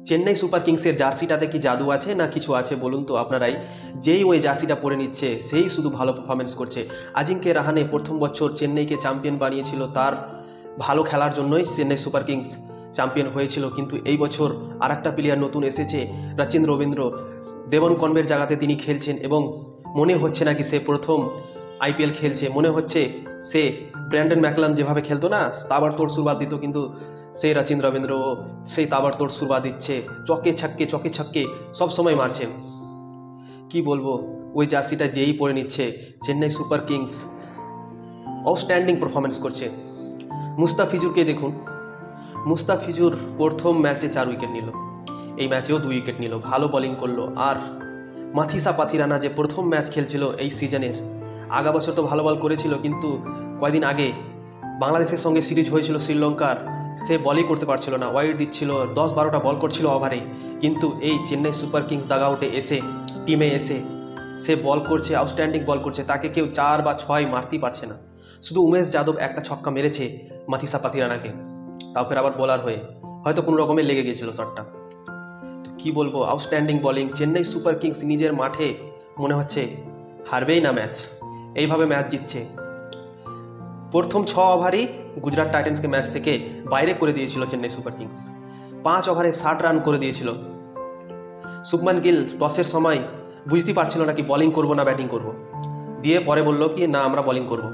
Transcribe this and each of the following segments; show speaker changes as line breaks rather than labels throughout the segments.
Chennai super কিংসের জার্সিটাতে কি জাদু আছে না কিছু আছে বলুন তো আপনারাই। যেই ওই জার্সিটা পরে নিচ্ছে সেই শুধু ভালো পারফরমেন্স করছে। আজিঙ্কে রাহানে প্রথম বছর চেন্নাইকে চ্যাম্পিয়ন বানিয়েছিল, তার ভালো খেলার জন্যই চেন্নাই সুপার কিংস চ্যাম্পিয়ন হয়েছিল। কিন্তু এই বছর আর একটা প্লেয়ার নতুন এসেছে, রচিন রবীন্দ্র। দেবন কনবের জায়গাতে তিনি খেলছেন এবং মনে হচ্ছে নাকি সে প্রথম আইপিএল খেলছে। মনে হচ্ছে সে ব্র্যান্ডন ম্যাকলাম যেভাবে খেলতো না, তাবড়তোড় শুরুয়াত দিত, কিন্তু সেই রচিন রবীন্দ্র সেই তাবড়তোড় শুরুয়াত দিচ্ছে, চকে ছক্কে সব সময় মারছে। কি বলবো, ওই জার্সিটা যেই পরে নিচ্ছে Chennai Super Kings outstanding performance করছে। মুস্তাফিজুরকে দেখুন, মুস্তাফিজুর প্রথম ম্যাচে 4 উইকেট নিল, এই ম্যাচেও 2 উইকেট নিল, ভালো বোলিং করলো। আর মাথিসা পাথিরানা যে প্রথম ম্যাচ খেলছিল এই সিজনের, আগা বছর তো ভালো বল করেছিল, কিন্তু কয়েকদিন আগে বাংলাদেশের সঙ্গে সিরিজ হয়েছিল শ্রীলঙ্কার, সে বলই করতে পারছিল না, ওয়াইড দিচ্ছিল, 10-12টা বল করছিল ওভারে। কিন্তু এই চেন্নাই সুপার কিংস দাগআউটে এসে, টিমে এসে সে বল করছে, আউটস্ট্যান্ডিং বল করছে, তাকে কেউ 4 বা 6 মারতেই পারছে না। শুধু উমেশ যাদব একটা ছক্কা মেরেছে মাথিসা পাথিরানাকে, তাও ফের আবার বোলার হয়ে, হয়তো কোনো রকমে লেগে গিয়েছিল শটটা। তো কী বলবো, outstanding bowling. Chennai Super Kings নিজের মাঠে মনে হচ্ছে হারবেই না ম্যাচ, এইভাবে ম্যাচ জিতছে। প্রথম 6 ওভারই গুজরাট টাইটান্সকে ম্যাচ থেকে বাইরে করে দিয়েছিল চেন্নাই সুপার কিংস, 5 ওভারে 60 রান করে দিয়েছিল। শুভমান গিল টসের সময় বুঝতে পারছিল না কি বোলিং করবো না ব্যাটিং করব, দিয়ে পরে বললো কি না আমরা বোলিং করব।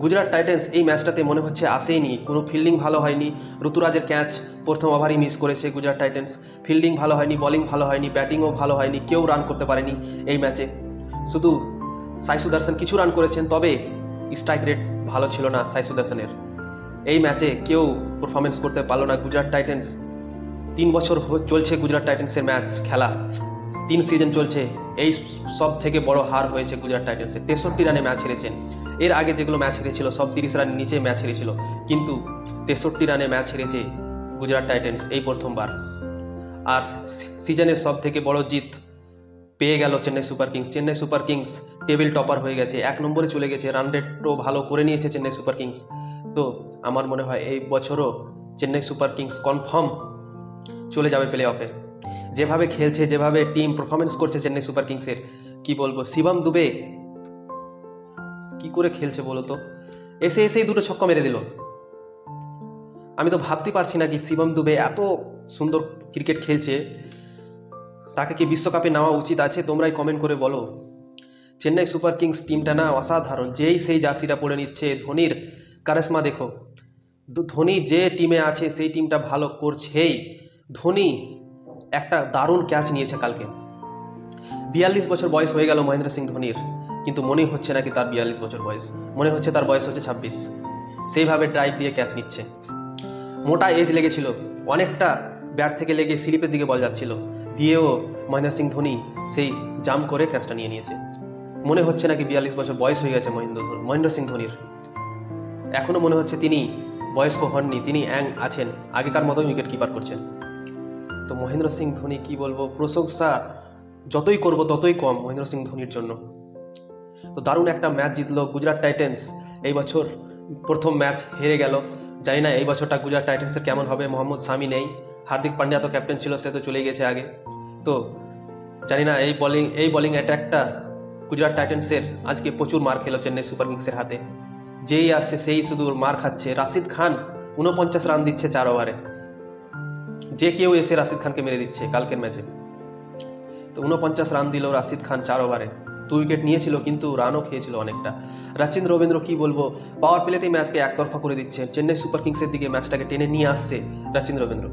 গুজরাট টাইটান্স এই ম্যাচটাতে মনে হচ্ছে আসেইনি, কোনো ফিল্ডিং ভালো হয়নি। ঋতুরাজের ক্যাচ প্রথম ওভারই মিস করেছে গুজরাট টাইটান্স। ফিল্ডিং ভালো হয়নি, বোলিং ভালো হয়নি, ব্যাটিংও ভালো হয়নি, কেউ রান করতে পারেনি এই ম্যাচে। শুধু সাই সুদর্শন কিছু রান করেছেন, তবে স্ট্রাইক রেট ভালো ছিল না সাই সুদর্শনের। এই ম্যাচে কেউ পারফরমেন্স করতে পারলো না গুজরাট টাইটান্স। 3 বছর চলছে গুজরাট টাইটান্সের ম্যাচ খেলা, 3 সিজন চলছে, এই সব থেকে বড় হার হয়েছে গুজরাট টাইটান্সের। 63 রানে ম্যাচ হেরেছেন। এর আগে যেগুলো ম্যাচ হেরেছিল সব 30 রানের নিচে ম্যাচ হেরেছিল, কিন্তু 63 রানে ম্যাচ হেরেছে গুজরাট টাইটান্স এই প্রথমবার। আর সিজনের সব থেকে বড় জিত পেয়ে গেল Chennai Super Kings. Chennai Super Kings table topper হয়ে গেছে, 1 নম্বরে চলে গেছে, রান রেটও ভালো করে নিয়েছে চেন্নাই সুপার কিংস। তো আমার মনে হয় এই বছরও চেন্নাই সুপার কিংস কনফার্ম চলে যাবে প্লে অফে। যেভাবে খেলছে, যেভাবে টিম পারফরমেন্স করছে চেন্নাই সুপার কিংসের, কি বলবো। শিবম দুবে কি করে খেলছে বলো তো, এসেই 2টো ছক্কা মেরে দিল। আমি তো ভাবতে পারছি না কি শিবম দুবে এত সুন্দর ক্রিকেট খেলছে, তাকে কি বিশ্বকাপে নেওয়া উচিত আছে? তোমরাই কমেন্ট করে বলো। চেন্নাই সুপার কিংস টিমটা না অসাধারণ, যেই সেই জার্সিটা পরে নিচ্ছে। ধোনির কারিশমা দেখো, ধোনি যে টিমে আছে সেই টিমটা ভালো করছেই। ধোনি একটা দারুণ ক্যাচ নিয়েছে কালকে। 42 বছর বয়স হয়ে গেল মহেন্দ্র সিং ধোনির, কিন্তু মনে হচ্ছে নাকি তার 42 বছর বয়স, মনে হচ্ছে তার বয়স হচ্ছে 26। সেইভাবে ড্রাইভ দিয়ে ক্যাচ নিচ্ছে। মোটা এজ লেগেছিল, অনেকটা ব্যাট থেকে লেগে স্লিপের দিকে বল যাচ্ছিল, দিয়েও মহেন্দ্র সিং ধোনি সেই জাম করে ক্যাচটা নিয়ে নিয়েছে। মনে হচ্ছে নাকি 42 বছর বয়স হয়ে গেছে মহেন্দ্র সিং ধোনির। এখনও মনে হচ্ছে তিনি বয়স্ক হননি, তিনি অ্যাং আছেন, আগেকার মতোই উইকেট কিপার করছেন। তো মহেন্দ্র সিং ধোনি কি বলবো, প্রশংসা যতই করব ততই কম মহেন্দ্র সিং ধোনির জন্য। তো দারুণ একটা ম্যাচ জিতলো গুজরাট টাইটান্স। এই বছর প্রথম ম্যাচ হেরে গেল, জানি না এই বছরটা গুজরাট টাইটান্সের কেমন হবে। মোহাম্মদ শামি নেই, হার্দিক পান্ডিয়া তো ক্যাপ্টেন ছিল, সে তো চলে গেছে আগে। তো জানি না এই বোলিং অ্যাটাকটা গুজরাট টাইটান্সের আজকে প্রচুর মার খেলো চেন্নাই সুপার কিংসের হাতে। যেই আসছে সেই শুধু মার খাচ্ছে। রাশিদ খান 49 রান দিচ্ছে 4 ওভারে, যে কেউ এসে রাশিদ খানকে মেরে দিচ্ছে কালকের ম্যাচে। তো 49 রান দিল রাশিদ খান 4 ওভারে, 2 উইকেট নিয়েছিল, কিন্তু রানও খেয়েছিল অনেকটা। রচিন রবীন্দ্র কি বলবো, পাওয়ার প্লেতেই ম্যাচকে একতরফা করে দিচ্ছে। চেন্নাই সুপার কিংসের দিকে ম্যাচটাকে টেনে নিয়ে আসছে রচিন রবীন্দ্র।